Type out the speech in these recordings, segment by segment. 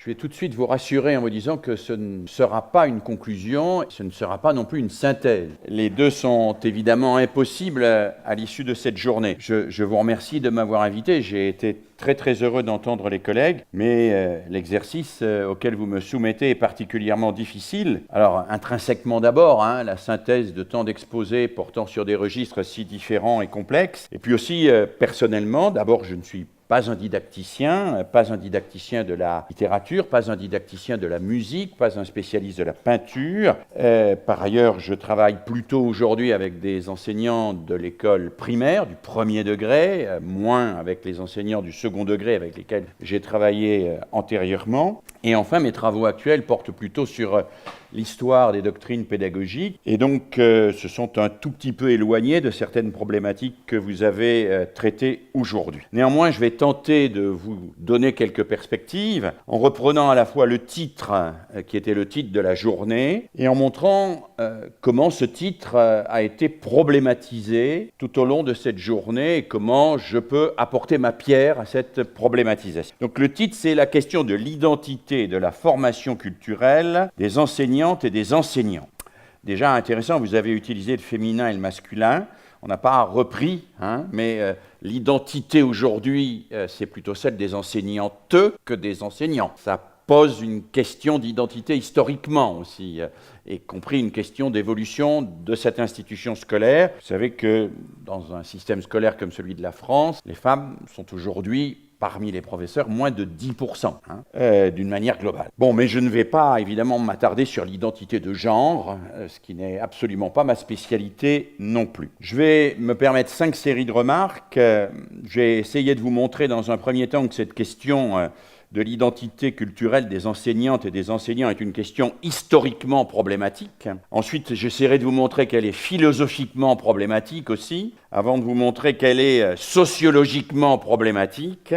Je vais tout de suite vous rassurer en vous disant que ce ne sera pas une conclusion, ce ne sera pas non plus une synthèse. Les deux sont évidemment impossibles à l'issue de cette journée. Je vous remercie de m'avoir invité. J'ai été très heureux d'entendre les collègues, mais l'exercice auquel vous me soumettez est particulièrement difficile. Alors, intrinsèquement d'abord, la synthèse de tant d'exposés portant sur des registres si différents et complexes. Et puis aussi, personnellement, d'abord, je ne suis pas un didacticien de la littérature, pas un didacticien de la musique, pas un spécialiste de la peinture. Par ailleurs, je travaille plutôt aujourd'hui avec des enseignants de l'école primaire, du premier degré, moins avec les enseignants du second degré avec lesquels j'ai travaillé antérieurement. Et enfin, mes travaux actuels portent plutôt sur l'histoire des doctrines pédagogiques, et donc se sont un tout petit peu éloignés de certaines problématiques que vous avez traitées aujourd'hui. Néanmoins, je vais tenter de vous donner quelques perspectives en reprenant à la fois le titre, qui était le titre de la journée, et en montrant comment ce titre a été problématisé tout au long de cette journée et comment je peux apporter ma pierre à cette problématisation. Donc le titre, c'est la question de l'identité et de la formation culturelle des enseignantes et des enseignants. Déjà intéressant, vous avez utilisé le féminin et le masculin. On n'a pas repris, mais l'identité aujourd'hui, c'est plutôt celle des enseignantes que des enseignants. Ça pose une question d'identité historiquement aussi, y compris une question d'évolution de cette institution scolaire. Vous savez que dans un système scolaire comme celui de la France, les femmes sont aujourd'hui parmi les professeurs, moins de 10%, d'une manière globale. Bon, mais je ne vais pas, évidemment, m'attarder sur l'identité de genre, ce qui n'est absolument pas ma spécialité non plus. Je vais me permettre 5 séries de remarques. Je vais essayer de vous montrer dans un premier temps que cette question de l'identité culturelle des enseignantes et des enseignants est une question historiquement problématique. Ensuite, j'essaierai de vous montrer qu'elle est philosophiquement problématique aussi, avant de vous montrer qu'elle est sociologiquement problématique,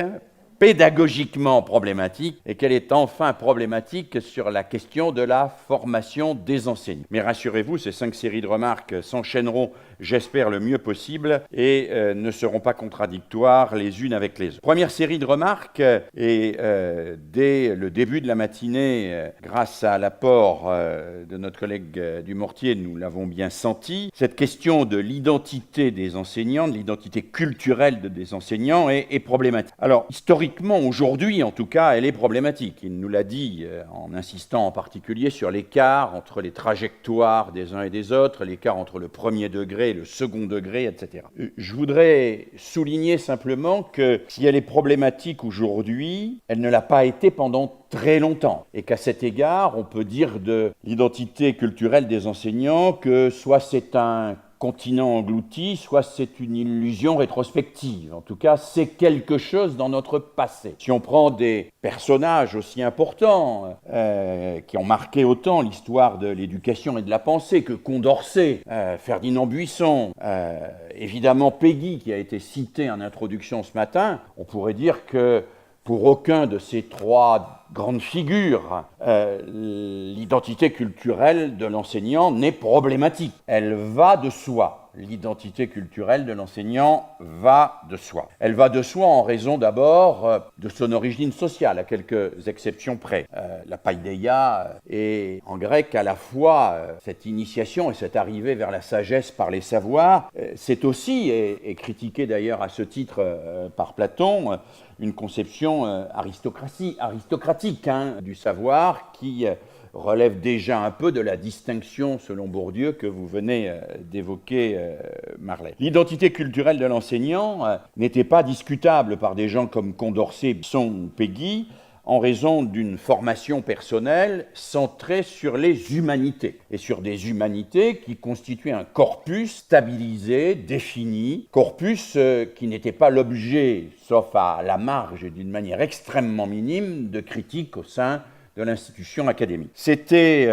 pédagogiquement problématique, et qu'elle est enfin problématique sur la question de la formation des enseignants. Mais rassurez-vous, ces 5 séries de remarques s'enchaîneront, j'espère, le mieux possible et ne seront pas contradictoires les unes avec les autres. Première série de remarques, et dès le début de la matinée, grâce à l'apport de notre collègue Dumortier, nous l'avons bien senti, cette question de l'identité des enseignants, de l'identité culturelle des enseignants est problématique. Alors, historiquement, aujourd'hui, en tout cas, elle est problématique. Il nous l'a dit en insistant en particulier sur l'écart entre les trajectoires des uns et des autres, l'écart entre le premier degré et le second degré, etc. Je voudrais souligner simplement que si elle est problématique aujourd'hui, elle ne l'a pas été pendant très longtemps. Et qu'à cet égard, on peut dire de l'identité culturelle des enseignants que soit c'est un continent englouti, soit c'est une illusion rétrospective. En tout cas, c'est quelque chose dans notre passé. Si on prend des personnages aussi importants, qui ont marqué autant l'histoire de l'éducation et de la pensée que Condorcet, Ferdinand Buisson, évidemment Péguy, qui a été cité en introduction ce matin, on pourrait dire que pour aucun de ces 3 grandes figures, l'identité culturelle de l'enseignant n'est problématique. Elle va de soi. L'identité culturelle de l'enseignant va de soi. Elle va de soi en raison d'abord de son origine sociale, à quelques exceptions près. La paideia est en grec à la fois cette initiation et cette arrivée vers la sagesse par les savoirs. C'est aussi, et critiqué d'ailleurs à ce titre par Platon, une conception aristocratique du savoir qui relève déjà un peu de la distinction, selon Bourdieu, que vous venez d'évoquer, Marley. L'identité culturelle de l'enseignant n'était pas discutable par des gens comme Condorcet, Buisson ou Péguy, en raison d'une formation personnelle centrée sur les humanités, et sur des humanités qui constituaient un corpus stabilisé, défini, corpus qui n'était pas l'objet, sauf à la marge et d'une manière extrêmement minime, de critiques au sein de l'institution académique. C'était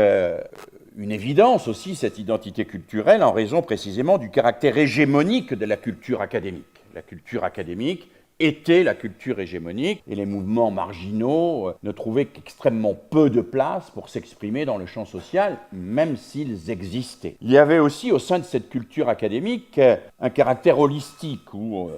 une évidence aussi, cette identité culturelle, en raison précisément du caractère hégémonique de la culture académique. La culture académique était la culture hégémonique, et les mouvements marginaux ne trouvaient qu'extrêmement peu de place pour s'exprimer dans le champ social, même s'ils existaient. Il y avait aussi au sein de cette culture académique un caractère holistique, ou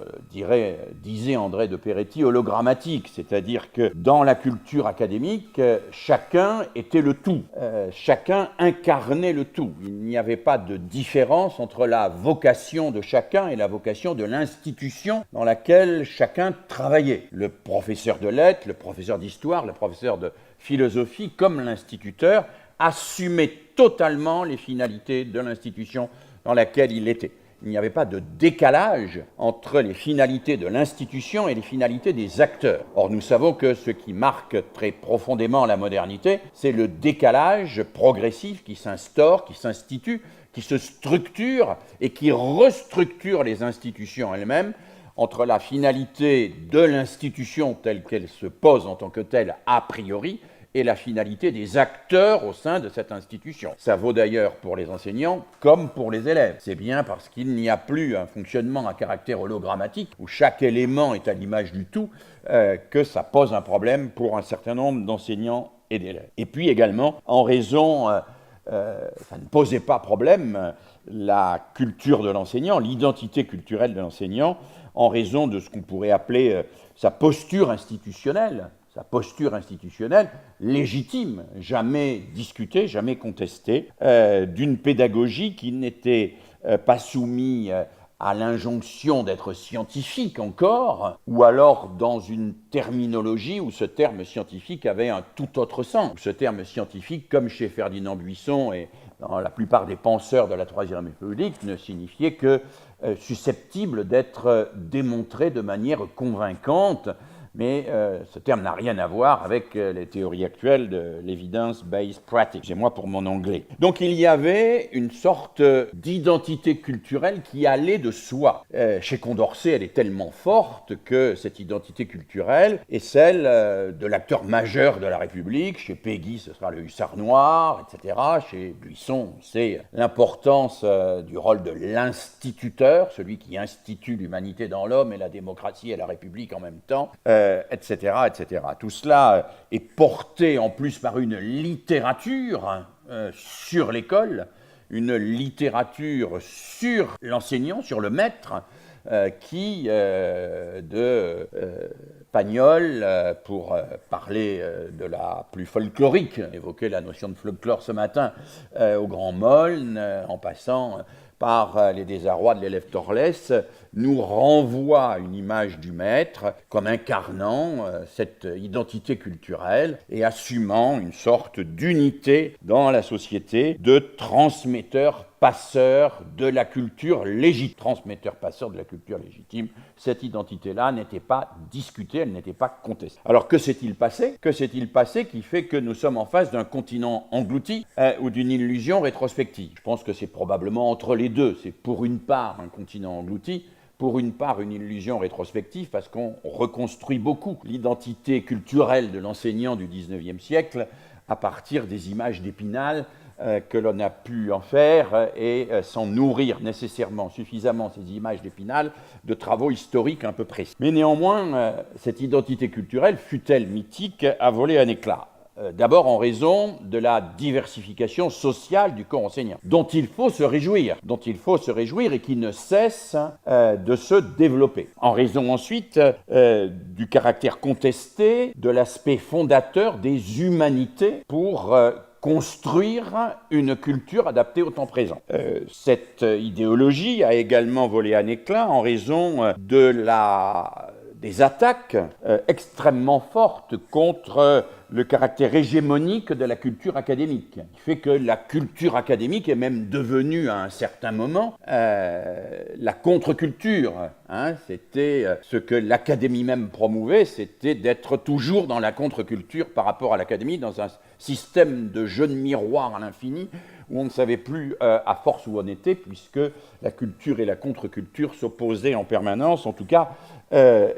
disait André de Peretti, hologrammatique, c'est-à-dire que dans la culture académique, chacun était le tout, chacun incarnait le tout. Il n'y avait pas de différence entre la vocation de chacun et la vocation de l'institution dans laquelle chacun travaillait. Le professeur de lettres, le professeur d'histoire, le professeur de philosophie, comme l'instituteur, assumait totalement les finalités de l'institution dans laquelle il était. Il n'y avait pas de décalage entre les finalités de l'institution et les finalités des acteurs. Or, nous savons que ce qui marque très profondément la modernité, c'est le décalage progressif qui s'instaure, qui s'institue, qui se structure et qui restructure les institutions elles-mêmes entre la finalité de l'institution telle qu'elle se pose en tant que telle a priori et la finalité des acteurs au sein de cette institution. Ça vaut d'ailleurs pour les enseignants comme pour les élèves. C'est bien parce qu'il n'y a plus un fonctionnement à caractère hologrammatique, où chaque élément est à l'image du tout, que ça pose un problème pour un certain nombre d'enseignants et d'élèves. Et puis également, en raison, ça ne posait pas problème, la culture de l'enseignant, l'identité culturelle de l'enseignant, en raison de ce qu'on pourrait appeler sa posture institutionnelle, légitime, jamais discutée, jamais contestée, d'une pédagogie qui n'était pas soumise à l'injonction d'être scientifique encore, ou alors dans une terminologie où ce terme scientifique avait un tout autre sens. Ce terme scientifique, comme chez Ferdinand Buisson et dans la plupart des penseurs de la Troisième République, ne signifiait que susceptible d'être démontré de manière convaincante. Mais ce terme n'a rien à voir avec les théories actuelles de l'evidence-based practice. C'est moi pour mon anglais. Donc il y avait une sorte d'identité culturelle qui allait de soi. Chez Condorcet, elle est tellement forte que cette identité culturelle est celle de l'acteur majeur de la République. Chez Péguy, ce sera le hussard noir, etc. Chez Buisson, c'est l'importance du rôle de l'instituteur, celui qui institue l'humanité dans l'homme et la démocratie et la République en même temps. Etc., etc. Tout cela est porté en plus par une littérature sur l'école, une littérature sur l'enseignant, sur le maître, qui, de Pagnol, pour parler de la plus folklorique, évoquer la notion de folklore ce matin, au Grand Molne, en passant par les désarrois de l'élève Torlès, nous renvoie à une image du maître comme incarnant cette identité culturelle et assumant une sorte d'unité dans la société de transmetteur-passeur de la culture légitime. Transmetteur-passeur de la culture légitime, cette identité-là n'était pas discutée, elle n'était pas contestée. Alors que s'est-il passé ? Que s'est-il passé qui fait que nous sommes en face d'un continent englouti ou d'une illusion rétrospective ? Je pense que c'est probablement entre les deux. C'est pour une part un continent englouti, pour une part une illusion rétrospective, parce qu'on reconstruit beaucoup l'identité culturelle de l'enseignant du XIXe siècle à partir des images d'Épinal que l'on a pu en faire et sans nourrir nécessairement suffisamment ces images d'Épinal de travaux historiques un peu précis. Mais néanmoins, cette identité culturelle, fut-elle mythique, a volé un éclat. D'abord en raison de la diversification sociale du corps enseignant, dont il faut se réjouir et qui ne cesse de se développer. En raison ensuite du caractère contesté de l'aspect fondateur des humanités pour construire une culture adaptée au temps présent. Cette idéologie a également volé un éclat en raison des attaques extrêmement fortes contre le caractère hégémonique de la culture académique, qui fait que la culture académique est même devenue à un certain moment la contre-culture. C'était ce que l'académie même promouvait, c'était d'être toujours dans la contre-culture par rapport à l'académie, dans un système de jeu de miroir à l'infini, où on ne savait plus à force où on était, puisque la culture et la contre-culture s'opposaient en permanence. En tout cas,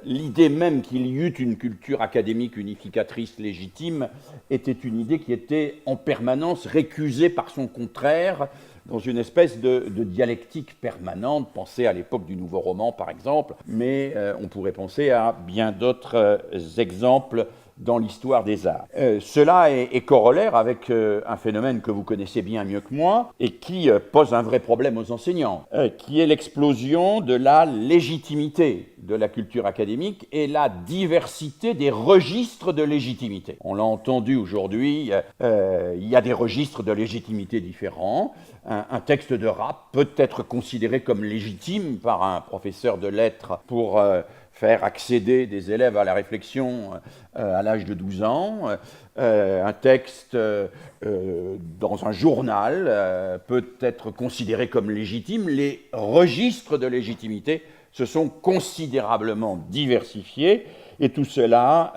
l'idée même qu'il y eût une culture académique unificatrice légitime était une idée qui était en permanence récusée par son contraire, dans une espèce de dialectique permanente. Pensez à l'époque du Nouveau Roman, par exemple, mais on pourrait penser à bien d'autres exemples dans l'histoire des arts. Cela est corollaire avec un phénomène que vous connaissez bien mieux que moi et qui pose un vrai problème aux enseignants, qui est l'explosion de la légitimité de la culture académique et la diversité des registres de légitimité. On l'a entendu aujourd'hui, il y a des registres de légitimité différents. Un texte de rap peut être considéré comme légitime par un professeur de lettres pour faire accéder des élèves à la réflexion à l'âge de 12 ans. Un texte dans un journal peut être considéré comme légitime. Les registres de légitimité se sont considérablement diversifiés et tout cela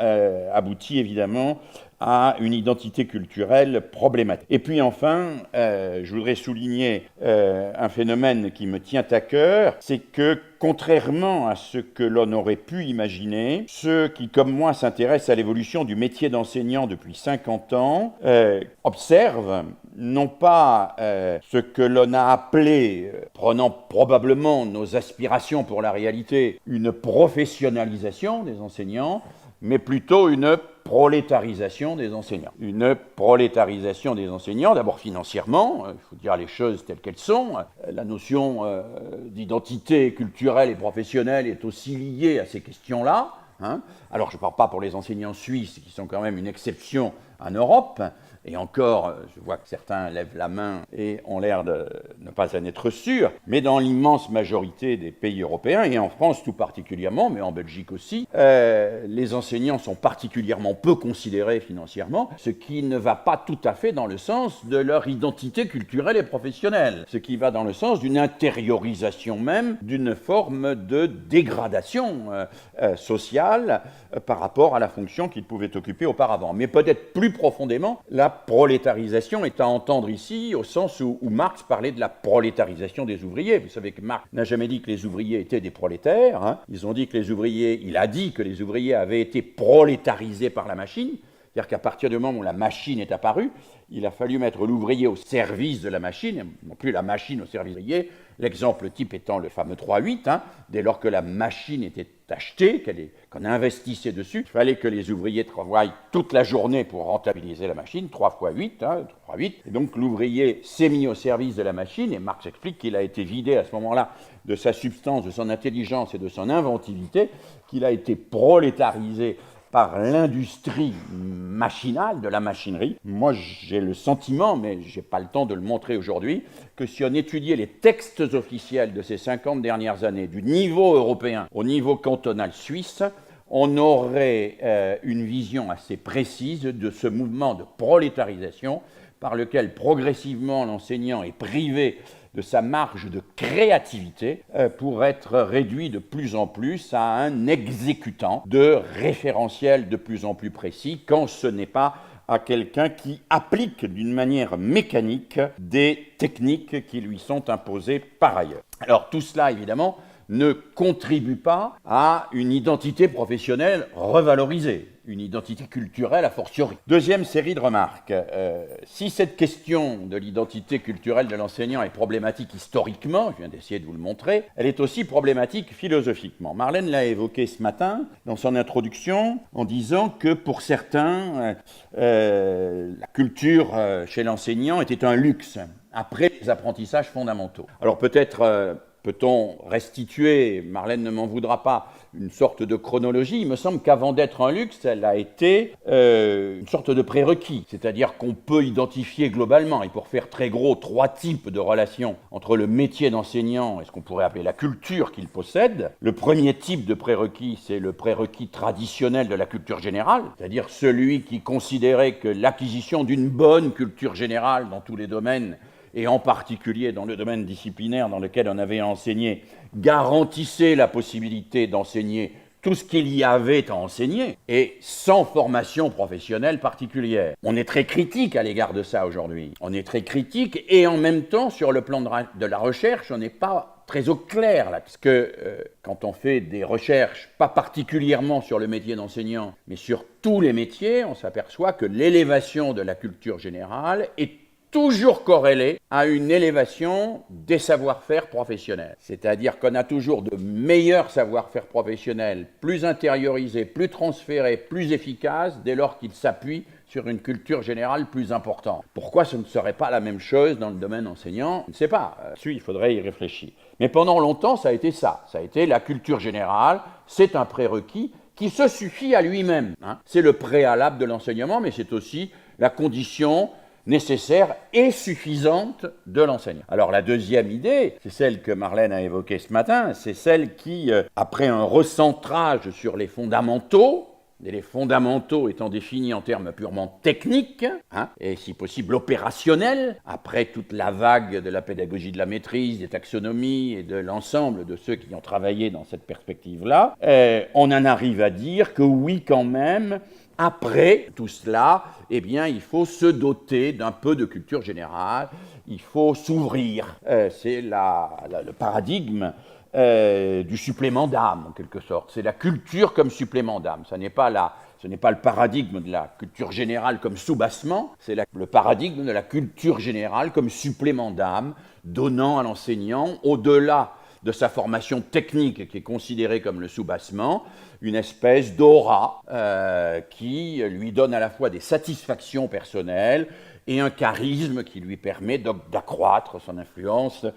aboutit évidemment à une identité culturelle problématique. Et puis enfin, je voudrais souligner un phénomène qui me tient à cœur, c'est que contrairement à ce que l'on aurait pu imaginer, ceux qui, comme moi, s'intéressent à l'évolution du métier d'enseignant depuis 50 ans, observent non pas ce que l'on a appelé, prenant probablement nos aspirations pour la réalité, une professionnalisation des enseignants, mais plutôt une prolétarisation des enseignants. Une prolétarisation des enseignants, d'abord financièrement, il faut dire les choses telles qu'elles sont. La notion d'identité culturelle et professionnelle est aussi liée à ces questions-là. Alors je ne parle pas pour les enseignants suisses, qui sont quand même une exception en Europe, et encore, je vois que certains lèvent la main et ont l'air de ne pas en être sûrs, mais dans l'immense majorité des pays européens, et en France tout particulièrement, mais en Belgique aussi, les enseignants sont particulièrement peu considérés financièrement, ce qui ne va pas tout à fait dans le sens de leur identité culturelle et professionnelle, ce qui va dans le sens d'une intériorisation même, d'une forme de dégradation sociale par rapport à la fonction qu'ils pouvaient occuper auparavant. Mais peut-être plus profondément, la prolétarisation est à entendre ici au sens où Marx parlait de la prolétarisation des ouvriers. Vous savez que Marx n'a jamais dit que les ouvriers étaient des prolétaires. Ils ont dit que les ouvriers, il a dit que les ouvriers avaient été prolétarisés par la machine. C'est-à-dire qu'à partir du moment où la machine est apparue, il a fallu mettre l'ouvrier au service de la machine, non plus la machine au service de l'ouvrier. L'exemple type étant le fameux 3-8, dès lors que la machine était achetée, qu'on investissait dessus, il fallait que les ouvriers travaillent toute la journée pour rentabiliser la machine, 3 fois 8, 3-8. Et donc l'ouvrier s'est mis au service de la machine, et Marx explique qu'il a été vidé à ce moment-là de sa substance, de son intelligence et de son inventivité, qu'il a été prolétarisé par l'industrie machinale de la machinerie. Moi, j'ai le sentiment, mais je n'ai pas le temps de le montrer aujourd'hui, que si on étudiait les textes officiels de ces 50 dernières années, du niveau européen au niveau cantonal suisse, on aurait une vision assez précise de ce mouvement de prolétarisation par lequel progressivement l'enseignant est privé de sa marge de créativité pour être réduit de plus en plus à un exécutant de référentiels de plus en plus précis, quand ce n'est pas à quelqu'un qui applique d'une manière mécanique des techniques qui lui sont imposées par ailleurs. Alors tout cela, évidemment, ne contribue pas à une identité professionnelle revalorisée, une identité culturelle a fortiori. Deuxième série de remarques. Si cette question de l'identité culturelle de l'enseignant est problématique historiquement, je viens d'essayer de vous le montrer, elle est aussi problématique philosophiquement. Marlène l'a évoqué ce matin dans son introduction en disant que pour certains, la culture chez l'enseignant était un luxe après les apprentissages fondamentaux. Alors peut-être peut-on restituer, Marlène ne m'en voudra pas, une sorte de chronologie. Il me semble qu'avant d'être un luxe, elle a été une sorte de prérequis. C'est-à-dire qu'on peut identifier globalement, et pour faire très gros, 3 types de relations entre le métier d'enseignant et ce qu'on pourrait appeler la culture qu'il possède. Le premier type de prérequis, c'est le prérequis traditionnel de la culture générale, c'est-à-dire celui qui considérait que l'acquisition d'une bonne culture générale dans tous les domaines, et en particulier dans le domaine disciplinaire dans lequel on avait enseigné, garantissait la possibilité d'enseigner tout ce qu'il y avait à enseigner et sans formation professionnelle particulière. On est très critique à l'égard de ça aujourd'hui. On est très critique et en même temps, sur le plan de la recherche, on n'est pas très au clair là, parce que quand on fait des recherches, pas particulièrement sur le métier d'enseignant, mais sur tous les métiers, on s'aperçoit que l'élévation de la culture générale est toujours corrélée à une élévation des savoir-faire professionnels. C'est-à-dire qu'on a toujours de meilleurs savoir-faire professionnels, plus intériorisés, plus transférés, plus efficaces, dès lors qu'ils s'appuient sur une culture générale plus importante. Pourquoi ce ne serait pas la même chose dans le domaine enseignant? Je ne sais pas, il faudrait y réfléchir. Mais pendant longtemps, ça a été ça. Ça a été la culture générale, c'est un prérequis qui se suffit à lui-même. C'est le préalable de l'enseignement, mais c'est aussi la condition nécessaire et suffisante de l'enseignant. Alors la deuxième idée, c'est celle que Marlène a évoquée ce matin, c'est celle qui, après un recentrage sur les fondamentaux, et les fondamentaux étant définis en termes purement techniques, et si possible opérationnels, après toute la vague de la pédagogie de la maîtrise, des taxonomies et de l'ensemble de ceux qui ont travaillé dans cette perspective-là, on en arrive à dire que oui, quand même, après tout cela, eh bien, il faut se doter d'un peu de culture générale, il faut s'ouvrir. C'est le paradigme du supplément d'âme, en quelque sorte. C'est la culture comme supplément d'âme. Ce n'est pas le paradigme de la culture générale comme soubassement, c'est le paradigme de la culture générale comme supplément d'âme, donnant à l'enseignant, au-delà de sa formation technique qui est considérée comme le soubassement, une espèce d'aura qui lui donne à la fois des satisfactions personnelles et un charisme qui lui permet d'accroître son influence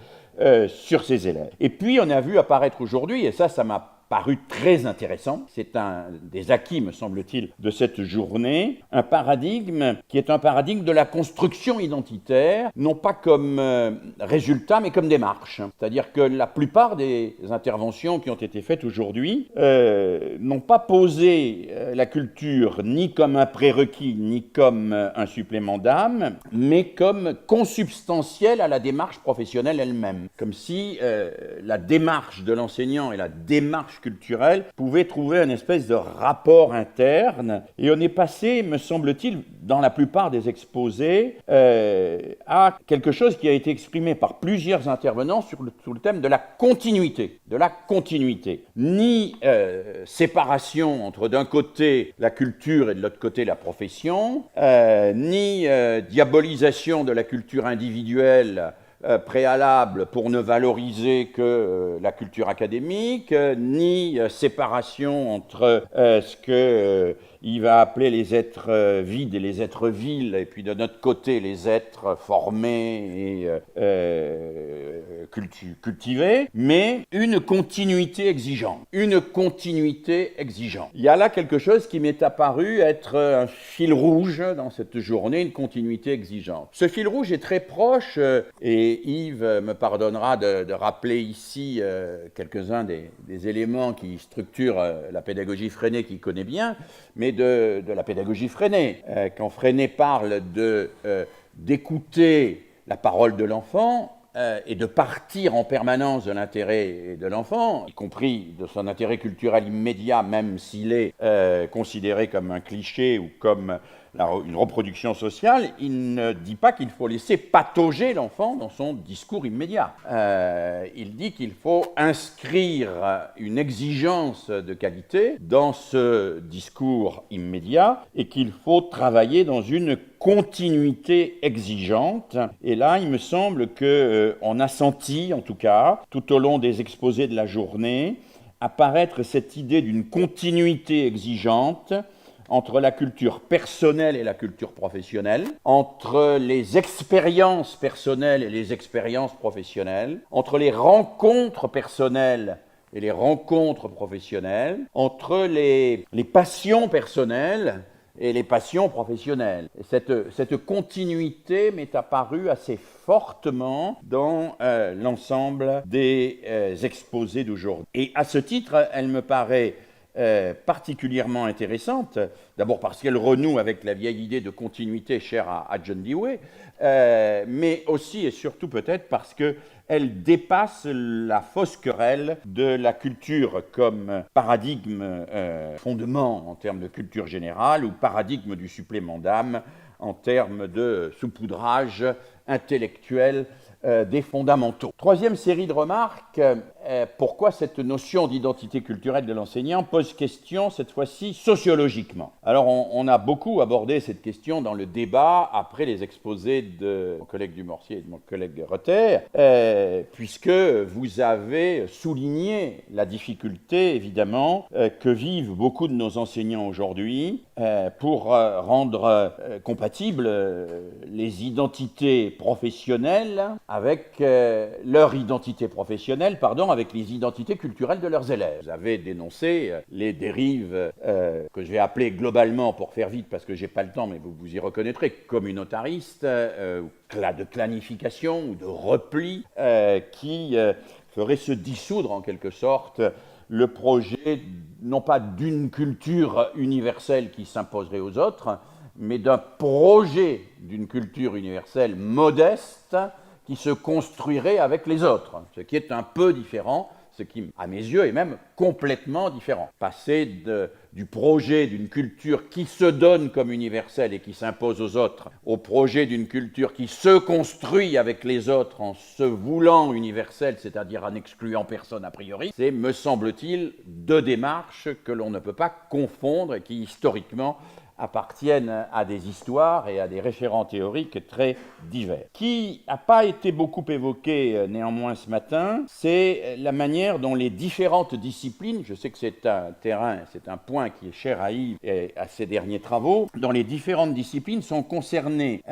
sur ses élèves. Et puis on a vu apparaître aujourd'hui, et ça m'a paru très intéressant, c'est un des acquis, me semble-t-il, de cette journée, un paradigme qui est un paradigme de la construction identitaire, non pas comme résultat, mais comme démarche. C'est-à-dire que la plupart des interventions qui ont été faites aujourd'hui n'ont pas posé la culture ni comme un prérequis, ni comme un supplément d'âme, mais comme consubstantielle à la démarche professionnelle elle-même. Comme si la démarche de l'enseignant et la démarche culturelle pouvait trouver une espèce de rapport interne. Et on est passé, me semble-t-il, dans la plupart des exposés, à quelque chose qui a été exprimé par plusieurs intervenants sur le thème de la continuité. De la continuité. Ni séparation entre d'un côté la culture et de l'autre côté la profession, ni diabolisation de la culture individuelle préalable pour ne valoriser que la culture académique, ni séparation entre ce qu'il va appeler les êtres vides et les êtres vils, et puis de notre côté les êtres formés et cultivés, mais une continuité exigeante. Une continuité exigeante. Il y a là quelque chose qui m'est apparu être un fil rouge dans cette journée, une continuité exigeante. Ce fil rouge est très proche, et Yves me pardonnera de rappeler ici quelques-uns des éléments qui structurent la pédagogie Freinet qu'il connaît bien, mais de la pédagogie Freinet. Quand Freinet parle d'écouter la parole de l'enfant, et de partir en permanence de l'intérêt de l'enfant, y compris de son intérêt culturel immédiat, même s'il est considéré comme un cliché ou comme une reproduction sociale, il ne dit pas qu'il faut laisser patauger l'enfant dans son discours immédiat. Il dit qu'il faut inscrire une exigence de qualité dans ce discours immédiat et qu'il faut travailler dans une continuité exigeante. Et là, il me semble qu'on a senti, en tout cas, tout au long des exposés de la journée, apparaître cette idée d'une continuité exigeante entre la culture personnelle et la culture professionnelle, entre les expériences personnelles et les expériences professionnelles, entre les rencontres personnelles et les rencontres professionnelles, entre les passions personnelles et les passions professionnelles. Et cette continuité m'est apparue assez fortement dans l'ensemble des exposés d'aujourd'hui. Et à ce titre, elle me paraît particulièrement intéressante d'abord parce qu'elle renoue avec la vieille idée de continuité chère à John Dewey, mais aussi et surtout peut-être parce qu'elle dépasse la fausse querelle de la culture comme paradigme fondement en termes de culture générale ou paradigme du supplément d'âme en termes de saupoudrage intellectuel des fondamentaux. Troisième série de remarques, pourquoi cette notion d'identité culturelle de l'enseignant pose question, cette fois-ci, sociologiquement. Alors, on a beaucoup abordé cette question dans le débat après les exposés de mon collègue Dumortier et de mon collègue Reuter, puisque vous avez souligné la difficulté, évidemment, que vivent beaucoup de nos enseignants aujourd'hui pour rendre compatibles les identités professionnelles avec leur identité professionnelle, avec les identités culturelles de leurs élèves. Vous avez dénoncé les dérives que je vais appeler globalement, pour faire vite parce que j'ai pas le temps, mais vous vous y reconnaîtrez, communautaristes, de clanification ou de repli qui feraient se dissoudre en quelque sorte le projet, non pas d'une culture universelle qui s'imposerait aux autres, mais d'un projet d'une culture universelle modeste qui se construirait avec les autres, ce qui est un peu différent, ce qui, à mes yeux, est même complètement différent. Passer du projet d'une culture qui se donne comme universelle et qui s'impose aux autres, au projet d'une culture qui se construit avec les autres en se voulant universelle, c'est-à-dire en n'excluant personne a priori, c'est, me semble-t-il, deux démarches que l'on ne peut pas confondre et qui, historiquement, appartiennent à des histoires et à des référents théoriques très divers. Qui n'a pas été beaucoup évoqué néanmoins ce matin, c'est la manière dont les différentes disciplines, je sais que c'est un terrain, c'est un point qui est cher à Yves et à ses derniers travaux, dont les différentes disciplines sont concernées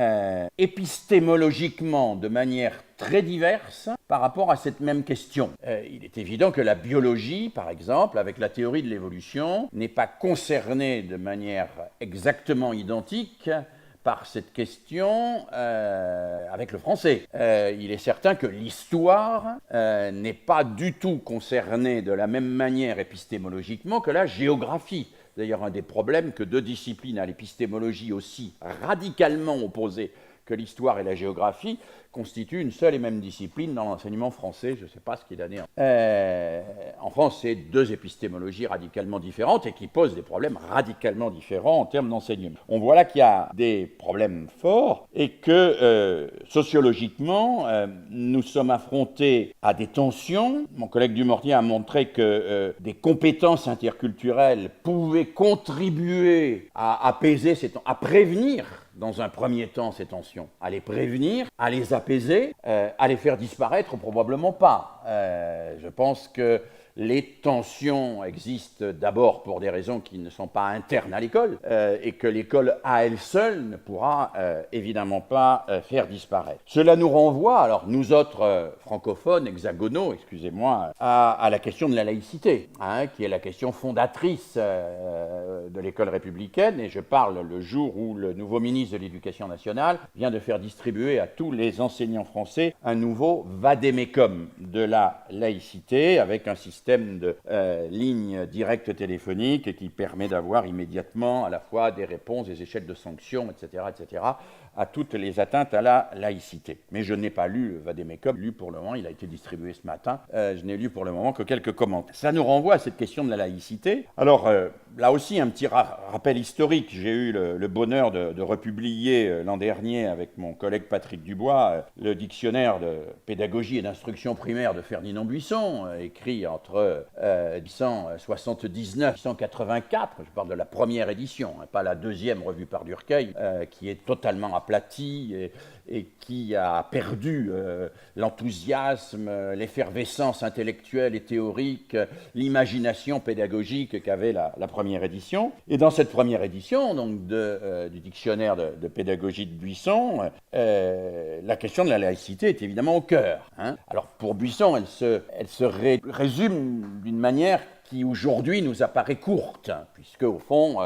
épistémologiquement de manière très diverses par rapport à cette même question. Il est évident que la biologie, par exemple, avec la théorie de l'évolution, n'est pas concernée de manière exactement identique par cette question avec le français. Il est certain que l'histoire n'est pas du tout concernée de la même manière épistémologiquement que la géographie. D'ailleurs, un des problèmes que deux disciplines à l'épistémologie aussi radicalement opposées que l'histoire et la géographie constituent une seule et même discipline dans l'enseignement français. Je ne sais pas ce qu'il en est. En France, c'est deux épistémologies radicalement différentes et qui posent des problèmes radicalement différents en termes d'enseignement. On voit là qu'il y a des problèmes forts et que sociologiquement, nous sommes affrontés à des tensions. Mon collègue Dumortier a montré que des compétences interculturelles pouvaient contribuer à apaiser à prévenir dans un premier temps ces tensions, à les prévenir, à les apaiser, à les faire disparaître, probablement pas. Je pense que les tensions existent d'abord pour des raisons qui ne sont pas internes à l'école et que l'école à elle seule ne pourra évidemment pas faire disparaître. Cela nous renvoie, alors nous autres francophones, hexagonaux, excusez-moi, à la question de la laïcité, qui est la question fondatrice de l'école républicaine, et je parle le jour où le nouveau ministre de l'Éducation nationale vient de faire distribuer à tous les enseignants français un nouveau vade-mecum de la laïcité avec un système de lignes directes téléphoniques qui permet d'avoir immédiatement à la fois des réponses, des échelles de sanctions, etc., à toutes les atteintes à la laïcité. Mais je n'ai pas lu le vade-mecum, lu pour le moment, il a été distribué ce matin, je n'ai lu pour le moment que quelques commentaires. Ça nous renvoie à cette question de la laïcité. Alors, là aussi, un petit rappel historique. J'ai eu le bonheur de republier l'an dernier avec mon collègue Patrick Dubois le dictionnaire de pédagogie et d'instruction primaire de Ferdinand Buisson, écrit entre 1879 et 1884. Je parle de la première édition, pas la deuxième revue par Durkheim, qui est totalement aplati et qui a perdu l'enthousiasme, l'effervescence intellectuelle et théorique, l'imagination pédagogique qu'avait la première édition. Et dans cette première édition donc du dictionnaire de pédagogie de Buisson, la question de la laïcité est évidemment au cœur. Alors pour Buisson, elle se résume d'une manière qui aujourd'hui nous apparaît courte, puisque au fond,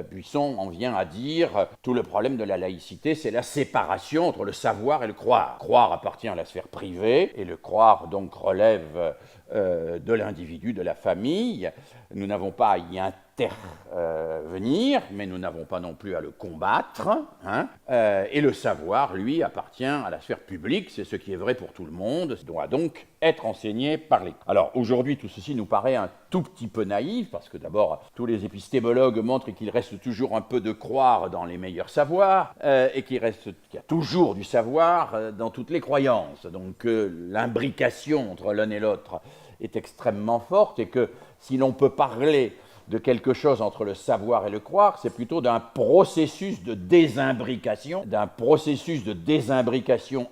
Buisson en vient à dire tout le problème de la laïcité, c'est la séparation entre le savoir et le croire. Le croire appartient à la sphère privée et le croire donc relève de l'individu, de la famille. Nous n'avons pas à y intervenir, mais nous n'avons pas non plus à le combattre. Hein, et le savoir, lui, appartient à la sphère publique, c'est ce qui est vrai pour tout le monde, doit donc être enseigné par l'école. Alors aujourd'hui, tout ceci nous paraît un tout petit peu naïf, parce que d'abord, tous les épistémologues montrent qu'il reste toujours un peu de croire dans les meilleurs savoirs, et qu'il y a toujours du savoir dans toutes les croyances. Donc l'imbrication entre l'un et l'autre est extrêmement forte, et que si l'on peut parler de quelque chose entre le savoir et le croire, c'est plutôt d'un processus de désimbrication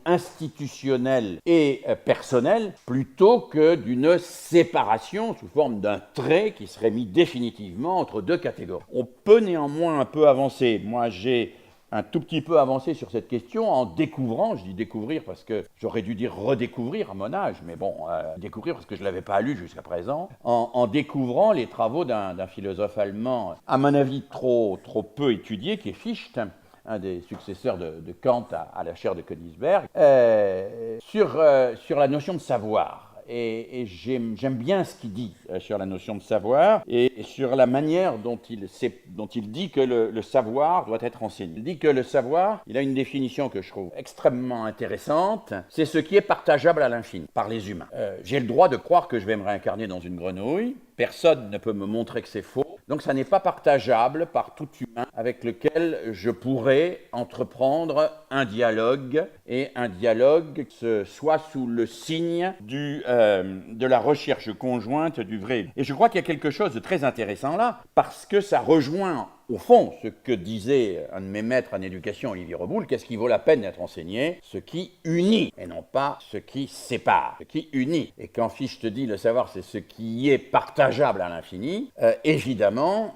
institutionnelle et personnelle, plutôt que d'une séparation sous forme d'un trait qui serait mis définitivement entre deux catégories. On peut néanmoins un peu avancer. Moi, j'ai un tout petit peu avancé sur cette question en découvrant, je dis découvrir parce que j'aurais dû dire redécouvrir à mon âge, mais bon, découvrir parce que je ne l'avais pas lu jusqu'à présent, en découvrant les travaux d'un philosophe allemand, à mon avis trop peu étudié, qui est Fichte, un des successeurs de Kant à la chaire de Königsberg, sur la notion de savoir. Et j'aime bien ce qu'il dit sur la notion de savoir et sur la manière dont il dit que le savoir doit être enseigné. Il dit que le savoir, il a une définition que je trouve extrêmement intéressante, c'est ce qui est partageable à l'infini par les humains. J'ai le droit de croire que je vais me réincarner dans une grenouille, personne ne peut me montrer que c'est faux, donc ça n'est pas partageable par tout humain avec lequel je pourrais entreprendre un dialogue, et un dialogue soit sous le signe de la recherche conjointe du vrai. Et je crois qu'il y a quelque chose de très intéressant là, parce que ça rejoint au fond ce que disait un de mes maîtres en éducation, Olivier Reboul, qu'est-ce qui vaut la peine d'être enseigné? Ce qui unit, et non pas ce qui sépare, ce qui unit. Et quand Fichte dit le savoir, c'est ce qui est partageable à l'infini, évidemment,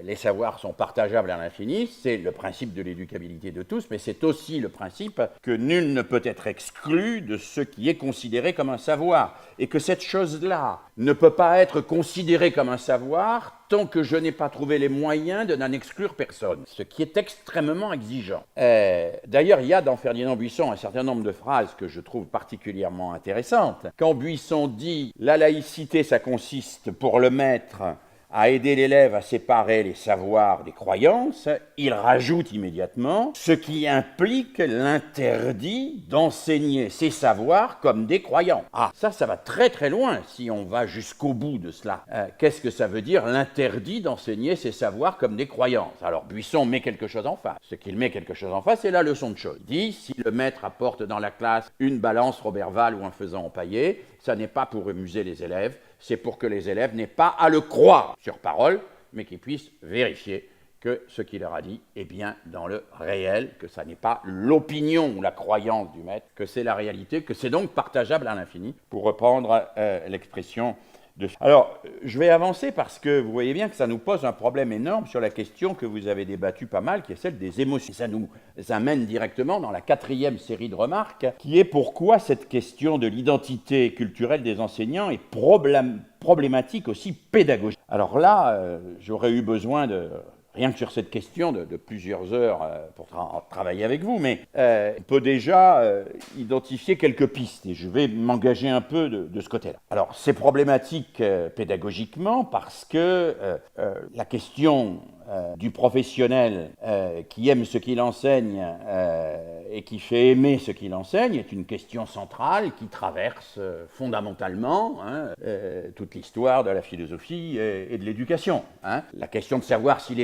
les savoirs sont partageables à l'infini, c'est le principe de l'éducabilité de tous, mais c'est aussi le principe que nul ne peut être exclu de ce qui est considéré comme un savoir, et que cette chose-là ne peut pas être considérée comme un savoir tant que je n'ai pas trouvé les moyens de n'en exclure personne, ce qui est extrêmement exigeant. D'ailleurs, il y a dans Ferdinand Buisson un certain nombre de phrases que je trouve particulièrement intéressantes. Quand Buisson dit « La laïcité, ça consiste pour le maître à aider l'élève à séparer les savoirs des croyances », il rajoute immédiatement « ce qui implique l'interdit d'enseigner ces savoirs comme des croyants ». Ah, ça va très très loin si on va jusqu'au bout de cela. Qu'est-ce que ça veut dire l'interdit d'enseigner ces savoirs comme des croyances? Alors Buisson met quelque chose en face. Ce qu'il met quelque chose en face, c'est la leçon de Scholl. Il dit, si le maître apporte dans la classe une balance Roberval ou un faisan empaillé, ça n'est pas pour amuser les élèves, c'est pour que les élèves n'aient pas à le croire sur parole, mais qu'ils puissent vérifier que ce qu'il leur a dit est bien dans le réel, que ça n'est pas l'opinion ou la croyance du maître, que c'est la réalité, que c'est donc partageable à l'infini, pour reprendre l'expression de... Alors, je vais avancer parce que vous voyez bien que ça nous pose un problème énorme sur la question que vous avez débattue pas mal, qui est celle des émotions. Ça nous amène directement dans la 4e série de remarques, qui est pourquoi cette question de l'identité culturelle des enseignants est problématique aussi pédagogique. Alors là, j'aurais eu besoin de... rien que sur cette question de plusieurs heures pour travailler avec vous, mais on peut déjà identifier quelques pistes, et je vais m'engager un peu de ce côté-là. Alors, c'est problématique pédagogiquement parce que la question du professionnel qui aime ce qu'il enseigne et qui fait aimer ce qu'il enseigne est une question centrale qui traverse fondamentalement toute l'histoire de la philosophie et de l'éducation. La question de savoir si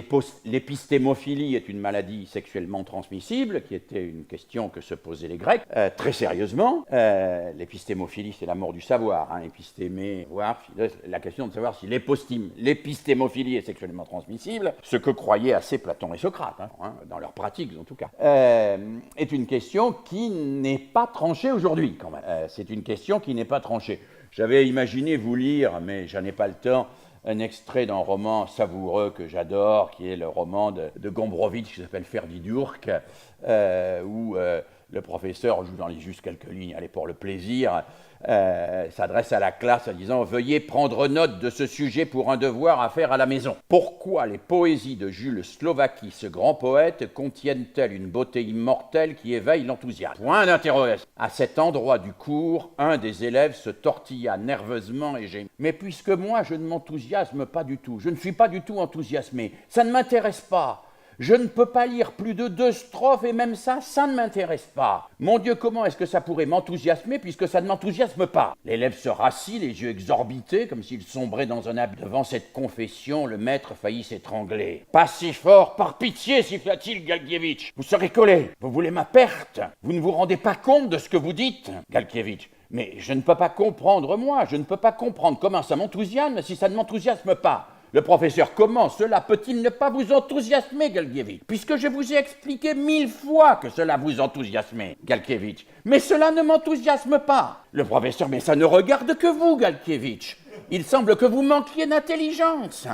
l'épistémophilie est une maladie sexuellement transmissible, qui était une question que se posaient les Grecs, très sérieusement. L'épistémophilie, c'est la mort du savoir. Épistémé, voir, la question de savoir si l'épistémophilie est sexuellement transmissible, ce que croyaient assez Platon et Socrate, dans leurs pratiques en tout cas, est une question qui n'est pas tranchée aujourd'hui quand même. C'est une question qui n'est pas tranchée. J'avais imaginé vous lire, mais j'en ai pas le temps, un extrait d'un roman savoureux que j'adore, qui est le roman de Gombrowicz, qui s'appelle Ferdidurk, où le professeur, j'en lis juste quelques lignes, allez, pour le plaisir, s'adresse à la classe en disant « Veuillez prendre note de ce sujet pour un devoir à faire à la maison. Pourquoi les poésies de Jules Slovaki, ce grand poète, contiennent-elles une beauté immortelle qui éveille l'enthousiasme ?» Point d'interrogation. À cet endroit du cours, un des élèves se tortilla nerveusement et gémit. « Mais puisque moi, je ne m'enthousiasme pas du tout, je ne suis pas du tout enthousiasmé, ça ne m'intéresse pas. Je ne peux pas lire plus de 2 strophes et même ça ne m'intéresse pas. Mon Dieu, comment est-ce que ça pourrait m'enthousiasmer puisque ça ne m'enthousiasme pas ?» L'élève se rassit, les yeux exorbités, comme s'il sombrait dans un abîme. Devant cette confession, le maître faillit s'étrangler. « Pas si fort, par pitié, siffla-t-il Galkievitch. Vous serez collé. Vous voulez ma perte. Vous ne vous rendez pas compte de ce que vous dites, Galkievitch. Mais je ne peux pas comprendre, moi. Je ne peux pas comprendre comment ça m'enthousiasme si ça ne m'enthousiasme pas. » Le professeur, comment cela peut-il ne pas vous enthousiasmer, Galkievitch, puisque je vous ai expliqué 1000 fois que cela vous enthousiasmait, Galkievitch. Mais cela ne m'enthousiasme pas. Le professeur, mais ça ne regarde que vous, Galkievitch. Il semble que vous manquiez d'intelligence.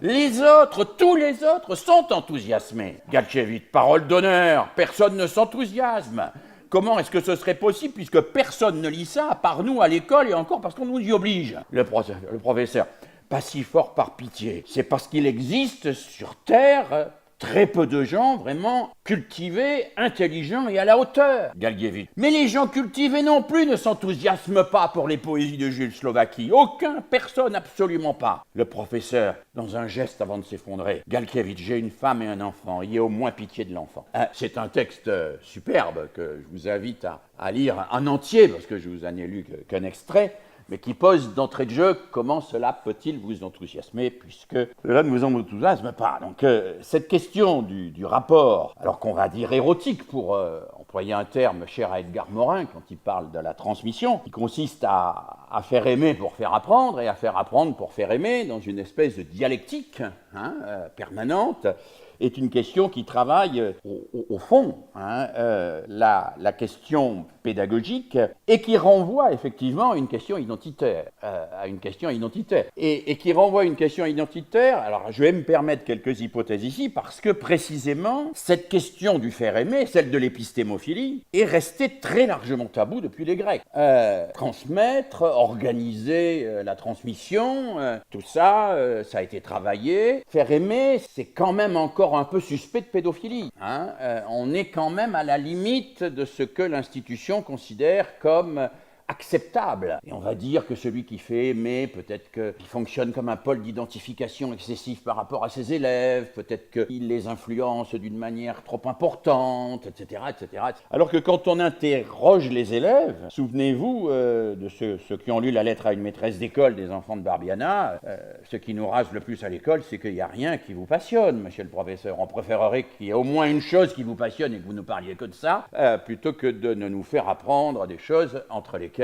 Les autres, tous les autres sont enthousiasmés. Galkievitch, parole d'honneur, personne ne s'enthousiasme. Comment est-ce que ce serait possible puisque personne ne lit ça, à part nous à l'école et encore parce qu'on nous y oblige? Le professeur, pas si fort par pitié. C'est parce qu'il existe sur Terre très peu de gens vraiment cultivés, intelligents et à la hauteur. Galkievitch. Mais les gens cultivés non plus ne s'enthousiasment pas pour les poésies de Jules Slovaki. Aucun, personne, absolument pas. Le professeur, dans un geste avant de s'effondrer. Galkievitch, j'ai une femme et un enfant. Ayez au moins pitié de l'enfant. C'est un texte superbe que je vous invite à lire en entier, parce que je vous en ai lu qu'un extrait, mais qui pose d'entrée de jeu comment cela peut-il vous enthousiasmer, puisque cela ne vous enthousiasme pas. Donc cette question du rapport, alors qu'on va dire érotique pour employer un terme cher à Edgar Morin quand il parle de la transmission, qui consiste à faire aimer pour faire apprendre et à faire apprendre pour faire aimer dans une espèce de dialectique permanente, est une question qui travaille au fond la question pédagogique et qui renvoie effectivement à une question identitaire, et qui renvoie à une question identitaire. Alors je vais me permettre quelques hypothèses ici parce que précisément cette question du faire aimer, celle de l'épistémophilie, est restée très largement taboue depuis les Grecs. Transmettre, organiser la transmission, tout ça, ça a été travaillé. Faire aimer, c'est quand même encore un peu suspect de pédophilie. On est quand même à la limite de ce que l'institution considère comme acceptable. Et on va dire que celui qui fait aimer, peut-être qu'il fonctionne comme un pôle d'identification excessif par rapport à ses élèves, peut-être qu'il les influence d'une manière trop importante, etc., etc. Alors que quand on interroge les élèves, souvenez-vous de ceux qui ont lu la lettre à une maîtresse d'école des enfants de Barbiana, ce qui nous rase le plus à l'école, c'est qu'il n'y a rien qui vous passionne, monsieur le professeur. On préférerait qu'il y ait au moins une chose qui vous passionne et que vous ne parliez que de ça, plutôt que de ne nous faire apprendre des choses entre lesquelles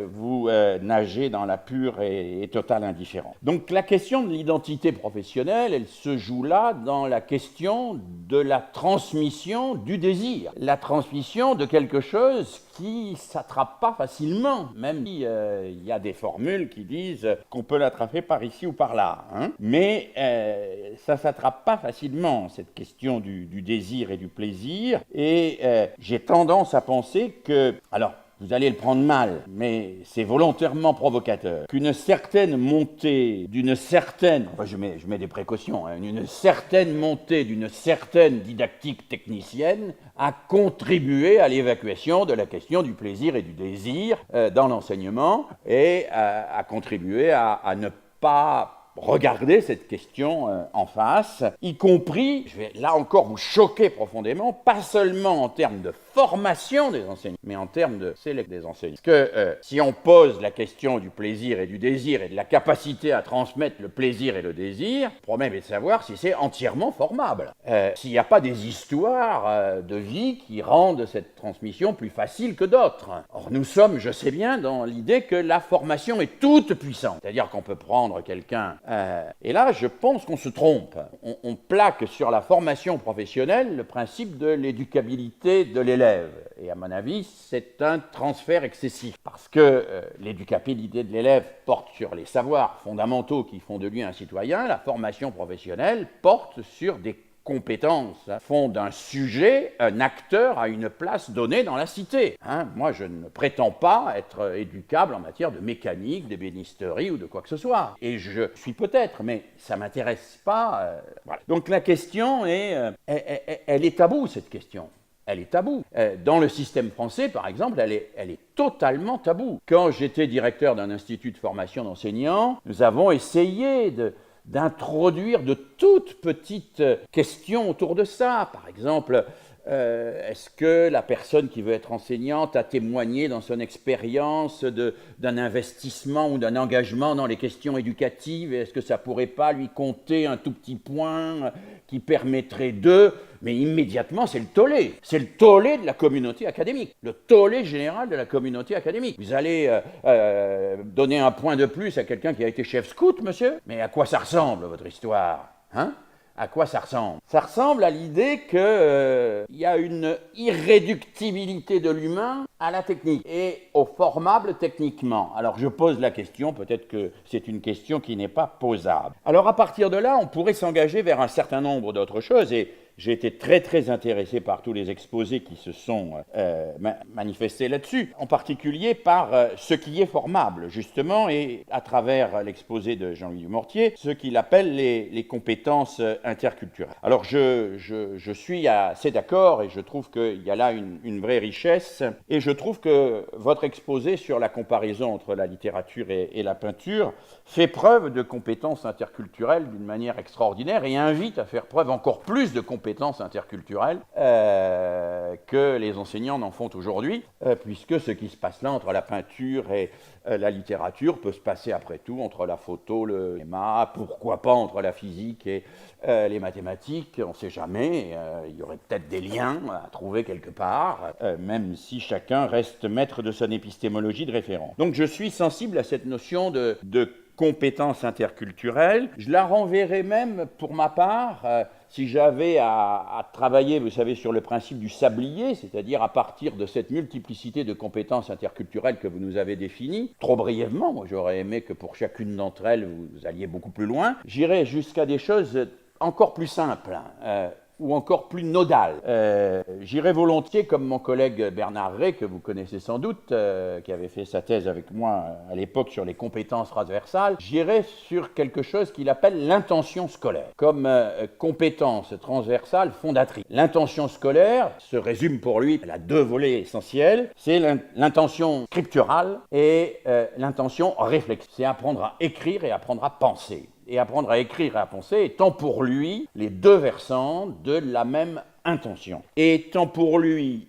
vous nagez dans la pure et totale indifférence. Donc la question de l'identité professionnelle, elle se joue là dans la question de la transmission du désir, la transmission de quelque chose qui ne s'attrape pas facilement, même s'il y a des formules qui disent qu'on peut l'attraper par ici ou par là. Mais ça ne s'attrape pas facilement, cette question du désir et du plaisir. Et j'ai tendance à penser que... Alors, vous allez le prendre mal, mais c'est volontairement provocateur. Qu'une certaine montée d'une certaine... Enfin, je mets des précautions. Une certaine montée d'une certaine didactique technicienne a contribué à l'évacuation de la question du plaisir et du désir dans l'enseignement et a contribué à ne pas regarder cette question en face, y compris, je vais là encore vous choquer profondément, pas seulement en termes de formation des enseignants, mais en termes de sélection des enseignants. Parce que si on pose la question du plaisir et du désir et de la capacité à transmettre le plaisir et le désir, le problème est de savoir si c'est entièrement formable. S'il n'y a pas des histoires de vie qui rendent cette transmission plus facile que d'autres. Or, nous sommes, je sais bien, dans l'idée que la formation est toute puissante. C'est-à-dire qu'on peut prendre quelqu'un... et là, je pense qu'on se trompe. On plaque sur la formation professionnelle le principe de l'éducabilité de l'élève. Et à mon avis, c'est un transfert excessif. Parce que l'éducabilité de l'élève porte sur les savoirs fondamentaux qui font de lui un citoyen. La formation professionnelle porte sur des compétences font d'un sujet un acteur à une place donnée dans la cité. Moi, je ne prétends pas être éducable en matière de mécanique, d'ébénisterie ou de quoi que ce soit. Et je suis peut-être, mais ça ne m'intéresse pas. Voilà. Donc la question elle est taboue, cette question. Elle est taboue. Dans le système français, par exemple, elle est totalement taboue. Quand j'étais directeur d'un institut de formation d'enseignants, nous avons essayé d'introduire de toutes petites questions autour de ça. Par exemple, est-ce que la personne qui veut être enseignante a témoigné dans son expérience d'un investissement ou d'un engagement dans les questions éducatives? Est-ce que ça ne pourrait pas lui compter un tout petit point qui permettrait mais immédiatement, c'est le tollé. C'est le tollé de la communauté académique, le tollé général de la communauté académique. Vous allez donner un point de plus à quelqu'un qui a été chef scout, monsieur? Mais à quoi ça ressemble, votre histoire? À quoi ça ressemble? Ça ressemble à l'idée qu'il y a une irréductibilité de l'humain à la technique et au formable techniquement. Alors je pose la question, peut-être que c'est une question qui n'est pas posable. Alors à partir de là, on pourrait s'engager vers un certain nombre d'autres choses et j'ai été très très intéressé par tous les exposés qui se sont manifestés là-dessus, en particulier par ce qui est formable, justement, et à travers l'exposé de Jean-Louis Dumortier, ce qu'il appelle les compétences interculturelles. Alors je suis assez d'accord et je trouve qu'il y a là une vraie richesse, et je trouve que votre exposé sur la comparaison entre la littérature et la peinture fait preuve de compétences interculturelles d'une manière extraordinaire et invite à faire preuve encore plus de compétences interculturelles que les enseignants n'en font aujourd'hui, puisque ce qui se passe là entre la peinture et la littérature peut se passer après tout entre la photo, le cinéma, pourquoi pas entre la physique et les mathématiques, on ne sait jamais, il y aurait peut-être des liens à trouver quelque part, même si chacun reste maître de son épistémologie de référence. Donc je suis sensible à cette notion de compétences interculturelles. Je la renverrai même, pour ma part, si j'avais à travailler, vous savez, sur le principe du sablier, c'est-à-dire à partir de cette multiplicité de compétences interculturelles que vous nous avez définies, trop brièvement, moi j'aurais aimé que pour chacune d'entre elles, vous alliez beaucoup plus loin, j'irais jusqu'à des choses encore plus simples, ou encore plus nodal. J'irais volontiers, comme mon collègue Bernard Rey, que vous connaissez sans doute, qui avait fait sa thèse avec moi à l'époque sur les compétences transversales, j'irais sur quelque chose qu'il appelle l'intention scolaire, comme compétence transversale fondatrice. L'intention scolaire se résume pour lui, elle a deux volets essentiels, c'est l'intention scripturale et l'intention réflexive. C'est apprendre à écrire et apprendre à penser. Et apprendre à écrire et à penser étant pour lui les deux versants de la même intention. Et étant pour lui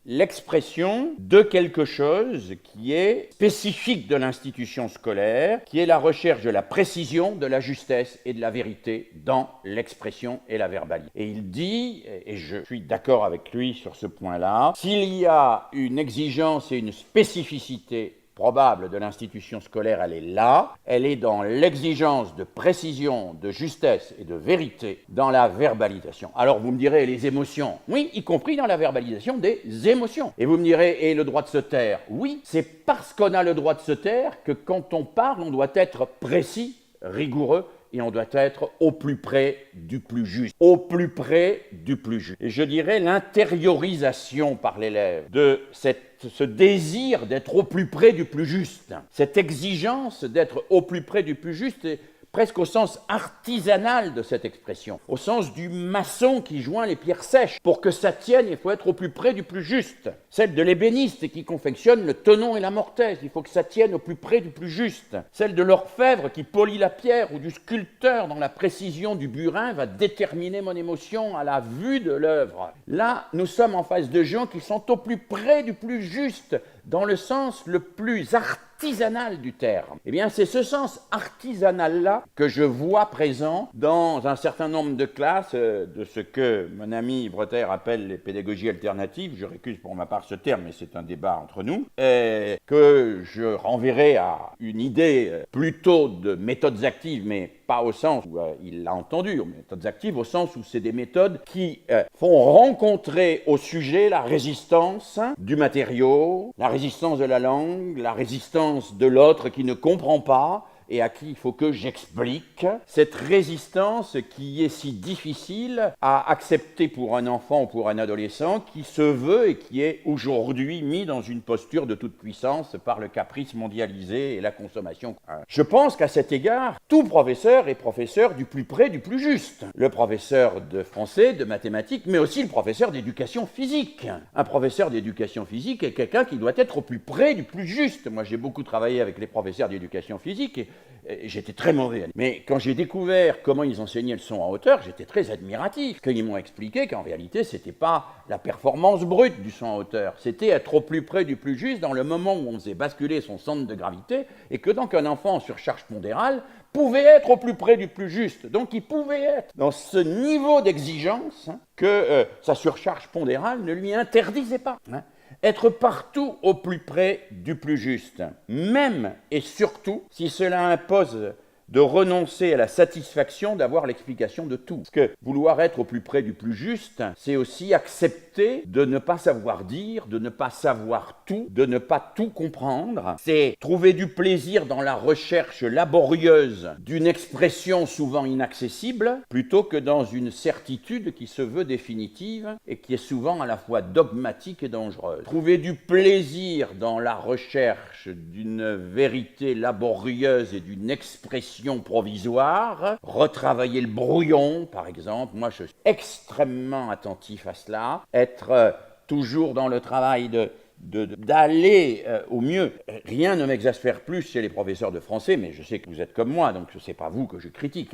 l'expression de quelque chose qui est spécifique de l'institution scolaire, qui est la recherche de la précision, de la justesse et de la vérité dans l'expression et la verbalité. Et il dit, et je suis d'accord avec lui sur ce point-là, s'il y a une exigence et une spécificité probable de l'institution scolaire, elle est là, elle est dans l'exigence de précision, de justesse et de vérité dans la verbalisation. Alors vous me direz, les émotions, oui, y compris dans la verbalisation des émotions. Et vous me direz, et le droit de se taire? Oui, c'est parce qu'on a le droit de se taire que quand on parle, on doit être précis, rigoureux, et on doit être au plus près du plus juste. Au plus près du plus juste. Et je dirais l'intériorisation par l'élève de ce désir d'être au plus près du plus juste, cette exigence d'être au plus près du plus juste, est presque au sens artisanal de cette expression, au sens du maçon qui joint les pierres sèches. Pour que ça tienne, il faut être au plus près du plus juste. Celle de l'ébéniste qui confectionne le tenon et la mortaise, il faut que ça tienne au plus près du plus juste. Celle de l'orfèvre qui polit la pierre ou du sculpteur dont la précision du burin va déterminer mon émotion à la vue de l'œuvre. Là, nous sommes en face de gens qui sont au plus près du plus juste, dans le sens le plus artisanal du terme. Eh bien, c'est ce sens artisanal-là que je vois présent dans un certain nombre de classes de ce que mon ami Breter appelle les pédagogies alternatives. Je récuse pour ma part ce terme, mais c'est un débat entre nous, que je renverrai à une idée plutôt de méthodes actives, mais pas au sens où il l'a entendu, méthodes actives au sens où c'est des méthodes qui font rencontrer au sujet la résistance du matériau, la résistance de la langue, la résistance de l'autre qui ne comprend pas, et à qui il faut que j'explique cette résistance qui est si difficile à accepter pour un enfant ou pour un adolescent qui se veut et qui est aujourd'hui mis dans une posture de toute puissance par le caprice mondialisé et la consommation. Je pense qu'à cet égard, tout professeur est professeur du plus près, du plus juste. Le professeur de français, de mathématiques, mais aussi le professeur d'éducation physique. Un professeur d'éducation physique est quelqu'un qui doit être au plus près du plus juste. Moi, j'ai beaucoup travaillé avec les professeurs d'éducation physique et j'étais très mauvais. Mais quand j'ai découvert comment ils enseignaient le son en hauteur, j'étais très admiratif. Qu'ils m'ont expliqué qu'en réalité, c'était pas la performance brute du son en hauteur, c'était être au plus près du plus juste dans le moment où on faisait basculer son centre de gravité et que donc un enfant en surcharge pondérale pouvait être au plus près du plus juste. Donc il pouvait être dans ce niveau d'exigence que sa surcharge pondérale ne lui interdisait pas. Être partout au plus près du plus juste, même et surtout si cela impose de renoncer à la satisfaction d'avoir l'explication de tout. Parce que vouloir être au plus près du plus juste, c'est aussi accepter de ne pas savoir dire, de ne pas savoir tout, de ne pas tout comprendre. C'est trouver du plaisir dans la recherche laborieuse d'une expression souvent inaccessible, plutôt que dans une certitude qui se veut définitive et qui est souvent à la fois dogmatique et dangereuse. Trouver du plaisir dans la recherche d'une vérité laborieuse et d'une expression provisoire, retravailler le brouillon, par exemple. Moi, je suis extrêmement attentif à cela. Être toujours dans le travail d'aller au mieux. Rien ne m'exaspère plus chez les professeurs de français, mais je sais que vous êtes comme moi, donc ce n'est pas vous que je critique,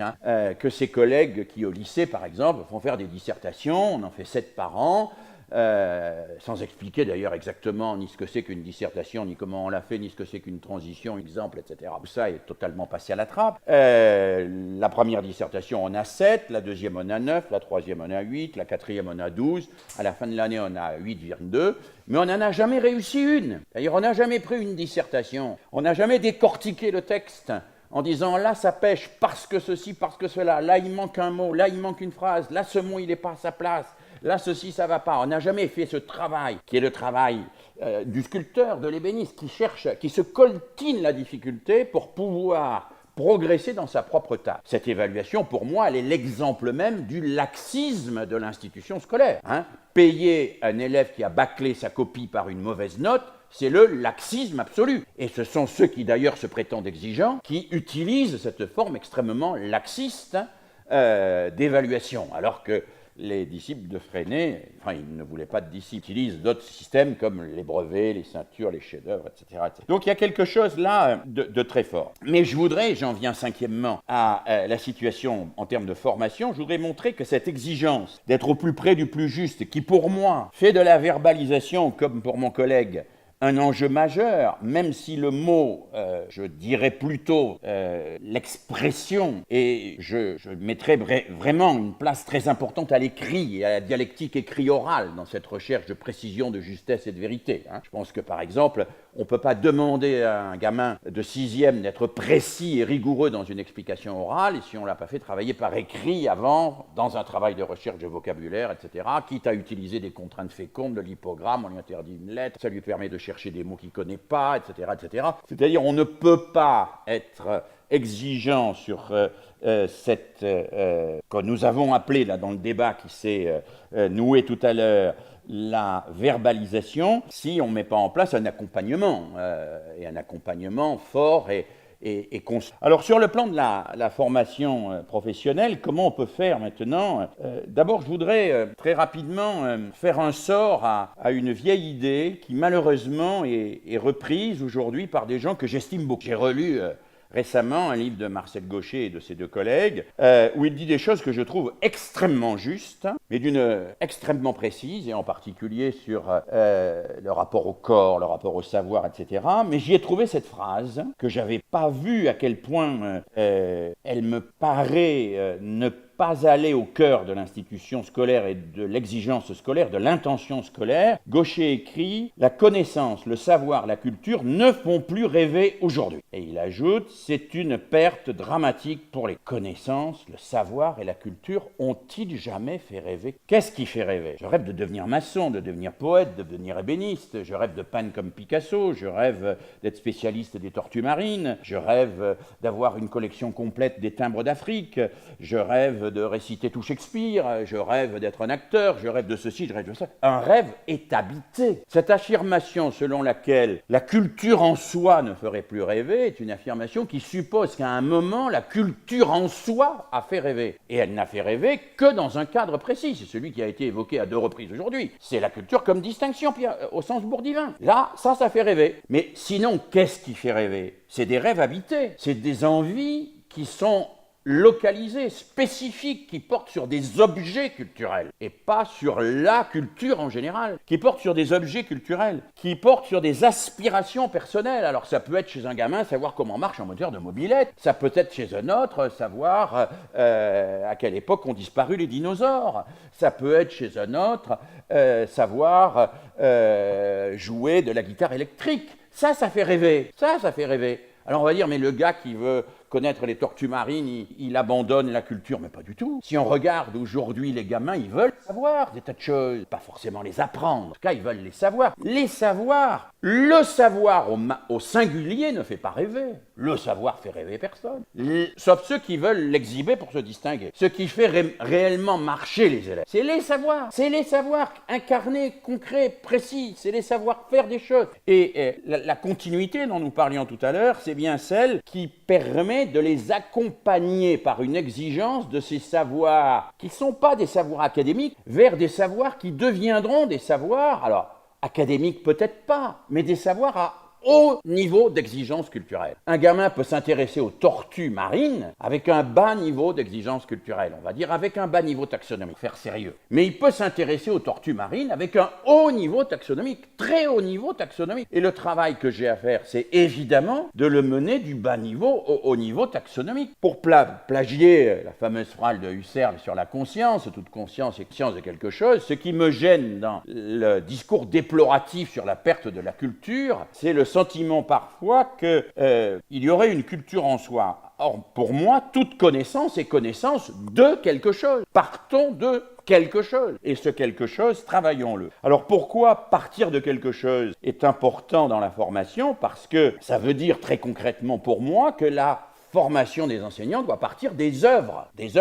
que ces collègues qui, au lycée, par exemple, font faire des dissertations, on en fait 7 par an, sans expliquer d'ailleurs exactement ni ce que c'est qu'une dissertation, ni comment on l'a fait, ni ce que c'est qu'une transition, exemple, etc. Tout ça est totalement passé à la trappe. La première dissertation, on a 7, la deuxième, on a 9, la troisième, on a 8, la quatrième, on a 12, à la fin de l'année, on a 8,2, mais on n'en a jamais réussi une. D'ailleurs, on n'a jamais pris une dissertation, on n'a jamais décortiqué le texte en disant là ça pêche parce que ceci, parce que cela, là il manque un mot, là il manque une phrase, là ce mot il n'est pas à sa place. Là, ceci, ça ne va pas. On n'a jamais fait ce travail, qui est le travail du sculpteur, de l'ébéniste, qui cherche, qui se coltine la difficulté pour pouvoir progresser dans sa propre tâche. Cette évaluation, pour moi, elle est l'exemple même du laxisme de l'institution scolaire. Payer un élève qui a bâclé sa copie par une mauvaise note, c'est le laxisme absolu. Et ce sont ceux qui, d'ailleurs, se prétendent exigeants, qui utilisent cette forme extrêmement laxiste d'évaluation, alors que les disciples de Freinet, enfin, ils ne voulaient pas de disciples, utilisent d'autres systèmes comme les brevets, les ceintures, les chefs-d'œuvre, etc., etc. Donc il y a quelque chose là de très fort. Mais je voudrais, j'en viens cinquièmement à la situation en termes de formation, je voudrais montrer que cette exigence d'être au plus près du plus juste, qui pour moi fait de la verbalisation, comme pour mon collègue, un enjeu majeur, même si le mot, je dirais plutôt l'expression, et je mettrais vraiment une place très importante à l'écrit et à la dialectique écrit-orale dans cette recherche de précision, de justesse et de vérité. Je pense que, par exemple, on ne peut pas demander à un gamin de 6e d'être précis et rigoureux dans une explication orale, et si on ne l'a pas fait travailler par écrit avant, dans un travail de recherche de vocabulaire, etc., quitte à utiliser des contraintes fécondes, de l'hypogramme, on lui interdit une lettre, ça lui permet de chercher des mots qu'il ne connaît pas, etc., etc. C'est-à-dire on ne peut pas être exigeant sur cette que nous avons appelé là dans le débat qui s'est noué tout à l'heure la verbalisation si on ne met pas en place un accompagnement et un accompagnement fort et constant. Alors sur le plan de la formation professionnelle, comment on peut faire maintenant d'abord, je voudrais très rapidement faire un sort à une vieille idée qui malheureusement est reprise aujourd'hui par des gens que j'estime beaucoup. J'ai relu récemment un livre de Marcel Gaucher et de ses 2 collègues, où il dit des choses que je trouve extrêmement justes, mais d'une extrêmement précise, et en particulier sur le rapport au corps, le rapport au savoir, etc. Mais j'y ai trouvé cette phrase que j'avais pas vue à quel point elle me paraît ne pas aller au cœur de l'institution scolaire et de l'exigence scolaire, de l'intention scolaire, Gaucher écrit « La connaissance, le savoir, la culture ne font plus rêver aujourd'hui ». Et il ajoute « C'est une perte dramatique pour les connaissances, le savoir et la culture ont-ils jamais fait rêver ?» Qu'est-ce qui fait rêver? Je rêve de devenir maçon, de devenir poète, de devenir ébéniste, je rêve de peindre comme Picasso, je rêve d'être spécialiste des tortues marines, je rêve d'avoir une collection complète des timbres d'Afrique, je rêve de réciter tout Shakespeare, je rêve d'être un acteur, je rêve de ceci, je rêve de ça. Un rêve est habité. Cette affirmation selon laquelle la culture en soi ne ferait plus rêver est une affirmation qui suppose qu'à un moment, la culture en soi a fait rêver. Et elle n'a fait rêver que dans un cadre précis. C'est celui qui a été évoqué à 2 reprises aujourd'hui. C'est la culture comme distinction au sens bourdieuin. Là, ça fait rêver. Mais sinon, qu'est-ce qui fait rêver? C'est des rêves habités. C'est des envies qui sont localisés, spécifiques, qui portent sur des objets culturels, et pas sur la culture en général, qui portent sur des objets culturels, qui portent sur des aspirations personnelles. Alors ça peut être chez un gamin savoir comment marche un moteur de mobilette, ça peut être chez un autre savoir à quelle époque ont disparu les dinosaures, ça peut être chez un autre savoir jouer de la guitare électrique. Ça fait rêver, ça fait rêver. Alors on va dire, mais le gars qui veut connaître les tortues marines, il abandonne la culture, mais pas du tout. Si on regarde aujourd'hui les gamins, ils veulent savoir des tas de choses, pas forcément les apprendre. En tout cas, ils veulent les savoir. Les savoir, le savoir au singulier ne fait pas rêver. Le savoir fait rêver personne. Sauf ceux qui veulent l'exhiber pour se distinguer. Ce qui fait réellement marcher les élèves, c'est les savoirs. C'est les savoirs incarnés, concrets, précis. C'est les savoirs faire des choses. Et la continuité dont nous parlions tout à l'heure, c'est bien celle qui permet de les accompagner par une exigence de ces savoirs qui ne sont pas des savoirs académiques vers des savoirs qui deviendront des savoirs, alors académiques peut-être pas, mais des savoirs à haut niveau d'exigence culturelle. Un gamin peut s'intéresser aux tortues marines avec un bas niveau d'exigence culturelle, on va dire avec un bas niveau taxonomique, faire sérieux. Mais il peut s'intéresser aux tortues marines avec un haut niveau taxonomique, très haut niveau taxonomique. Et le travail que j'ai à faire, c'est évidemment de le mener du bas niveau au haut niveau taxonomique. Pour plagier la fameuse phrase de Husserl sur la conscience, toute conscience est conscience de quelque chose, ce qui me gêne dans le discours déploratif sur la perte de la culture, c'est le sentiment parfois qu'il y aurait une culture en soi. Or, pour moi, toute connaissance est connaissance de quelque chose. Partons de quelque chose. Et ce quelque chose, travaillons-le. Alors pourquoi partir de quelque chose est important dans la formation? Parce que ça veut dire très concrètement pour moi que la formation des enseignants doit partir des œuvres. Des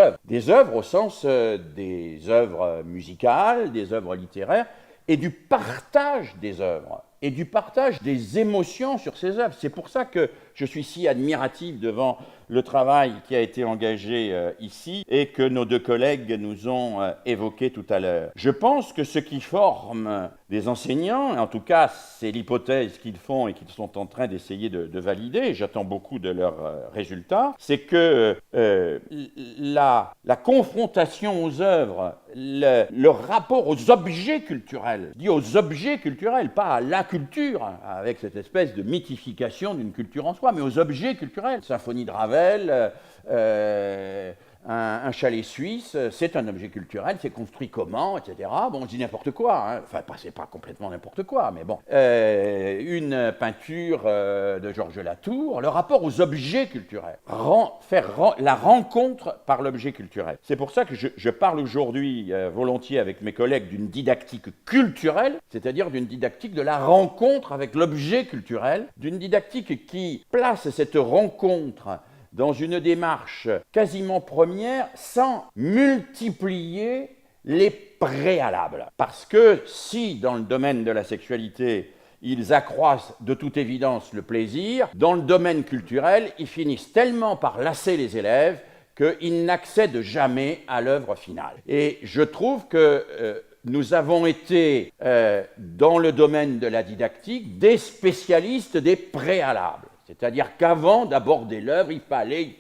œuvres au sens des œuvres musicales, des œuvres littéraires, et du partage des œuvres, et du partage des émotions sur ces œuvres. C'est pour ça que je suis si admiratif devant le travail qui a été engagé ici et que nos 2 collègues nous ont évoqué tout à l'heure. Je pense que ce qui forme des enseignants, en tout cas c'est l'hypothèse qu'ils font et qu'ils sont en train d'essayer de valider, et j'attends beaucoup de leurs résultats, c'est que la confrontation aux œuvres, le rapport aux objets culturels, je dis aux objets culturels, pas à la culture, avec cette espèce de mythification d'une culture en soi, mais aux objets culturels. Symphonie de Ravel, un chalet suisse, c'est un objet culturel, c'est construit comment, etc. Bon, on dit n'importe quoi, hein. Enfin, c'est pas complètement n'importe quoi, mais bon. Une peinture de Georges Latour, le rapport aux objets culturels, la rencontre par l'objet culturel. C'est pour ça que je parle aujourd'hui volontiers avec mes collègues d'une didactique culturelle, c'est-à-dire d'une didactique de la rencontre avec l'objet culturel, d'une didactique qui place cette rencontre dans une démarche quasiment première sans multiplier les préalables. Parce que si, dans le domaine de la sexualité, ils accroissent de toute évidence le plaisir, dans le domaine culturel, ils finissent tellement par lasser les élèves qu'ils n'accèdent jamais à l'œuvre finale. Et je trouve que nous avons été, dans le domaine de la didactique, des spécialistes des préalables. C'est-à-dire qu'avant d'aborder l'œuvre, il fallait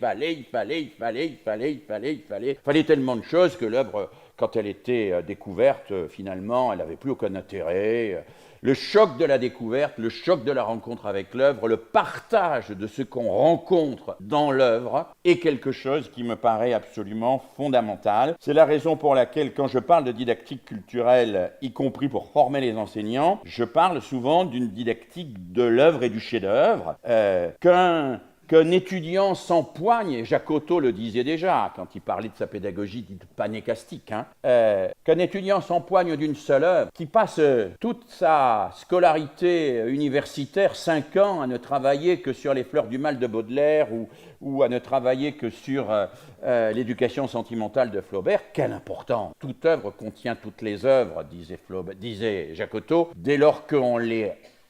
tellement de choses que l'œuvre quand elle était découverte, finalement, elle n'avait plus aucun intérêt. Le choc de la découverte, le choc de la rencontre avec l'œuvre, le partage de ce qu'on rencontre dans l'œuvre est quelque chose qui me paraît absolument fondamental. C'est la raison pour laquelle, quand je parle de didactique culturelle, y compris pour former les enseignants, je parle souvent d'une didactique de l'œuvre et du chef-d'œuvre, qu'un étudiant s'empoigne, et Jacotot le disait déjà quand il parlait de sa pédagogie dite panécastique, qu'un étudiant s'empoigne d'une seule œuvre, qui passe toute sa scolarité universitaire, 5 ans, à ne travailler que sur les fleurs du mal de Baudelaire ou à ne travailler que sur l'éducation sentimentale de Flaubert, quelle importance! Toute œuvre contient toutes les œuvres, disait Jacotot, dès lors qu'on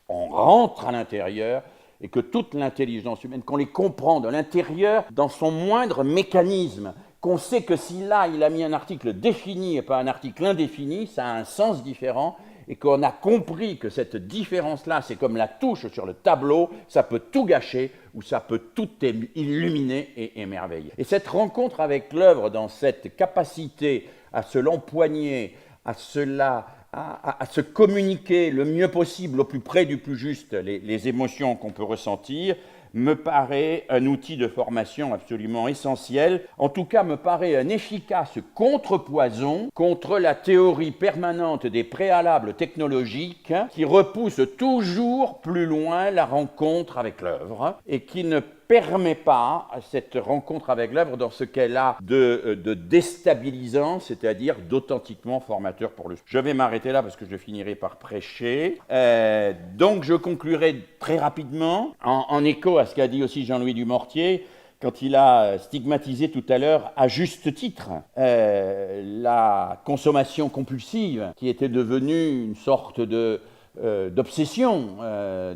rentre à l'intérieur, et que toute l'intelligence humaine, qu'on les comprend de l'intérieur dans son moindre mécanisme, qu'on sait que si là il a mis un article défini et pas un article indéfini, ça a un sens différent, et qu'on a compris que cette différence-là, c'est comme la touche sur le tableau, ça peut tout gâcher ou ça peut tout illuminer et émerveiller. Et cette rencontre avec l'œuvre, dans cette capacité à se l'empoigner, à se communiquer le mieux possible, au plus près du plus juste, les émotions qu'on peut ressentir, me paraît un outil de formation absolument essentiel. En tout cas, me paraît un efficace contrepoison contre la théorie permanente des préalables technologiques qui repousse toujours plus loin la rencontre avec l'œuvre et qui ne permet pas à cette rencontre avec l'œuvre dans ce qu'elle a de déstabilisant, c'est-à-dire d'authentiquement formateur pour le... Je vais m'arrêter là parce que je finirai par prêcher. Donc je conclurai très rapidement, en écho à ce qu'a dit aussi Jean-Louis Dumortier, quand il a stigmatisé tout à l'heure, à juste titre, la consommation compulsive, qui était devenue une sorte d'obsession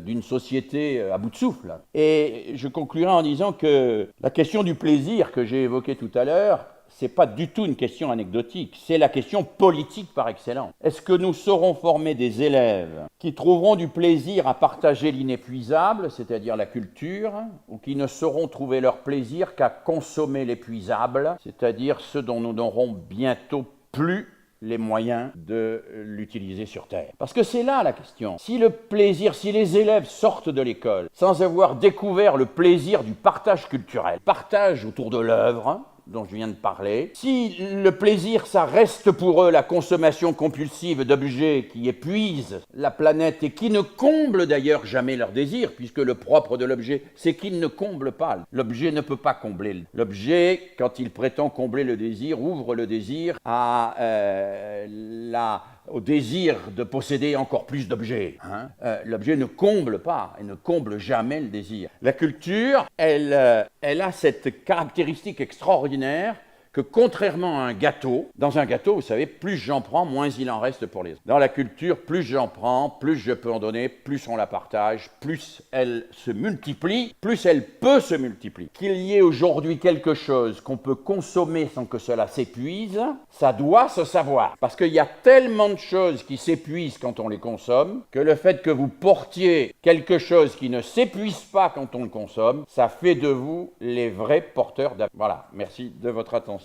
d'une société à bout de souffle. Et je conclurai en disant que la question du plaisir que j'ai évoquée tout à l'heure, c'est pas du tout une question anecdotique, c'est la question politique par excellence. Est-ce que nous saurons former des élèves qui trouveront du plaisir à partager l'inépuisable, c'est-à-dire la culture, ou qui ne sauront trouver leur plaisir qu'à consommer l'épuisable, c'est-à-dire ce dont nous n'aurons bientôt plus les moyens de l'utiliser sur Terre. Parce que c'est là la question. Si les élèves sortent de l'école sans avoir découvert le plaisir du partage culturel, partage autour de l'œuvre, dont je viens de parler, si le plaisir, ça reste pour eux la consommation compulsive d'objets qui épuisent la planète et qui ne comblent d'ailleurs jamais leur désir, puisque le propre de l'objet, c'est qu'il ne comble pas. L'objet ne peut pas combler. L'objet, quand il prétend combler le désir, ouvre le désir au désir de posséder encore plus d'objets. L'objet ne comble pas et ne comble jamais le désir. La culture, elle a cette caractéristique extraordinaire que contrairement à un gâteau, dans un gâteau, vous savez, plus j'en prends, moins il en reste pour les autres. Dans la culture, plus j'en prends, plus je peux en donner, plus on la partage, plus elle se multiplie, plus elle peut se multiplier. Qu'il y ait aujourd'hui quelque chose qu'on peut consommer sans que cela s'épuise, ça doit se savoir. Parce qu'il y a tellement de choses qui s'épuisent quand on les consomme, que le fait que vous portiez quelque chose qui ne s'épuise pas quand on le consomme, ça fait de vous les vrais porteurs d'avenir. Voilà, merci de votre attention.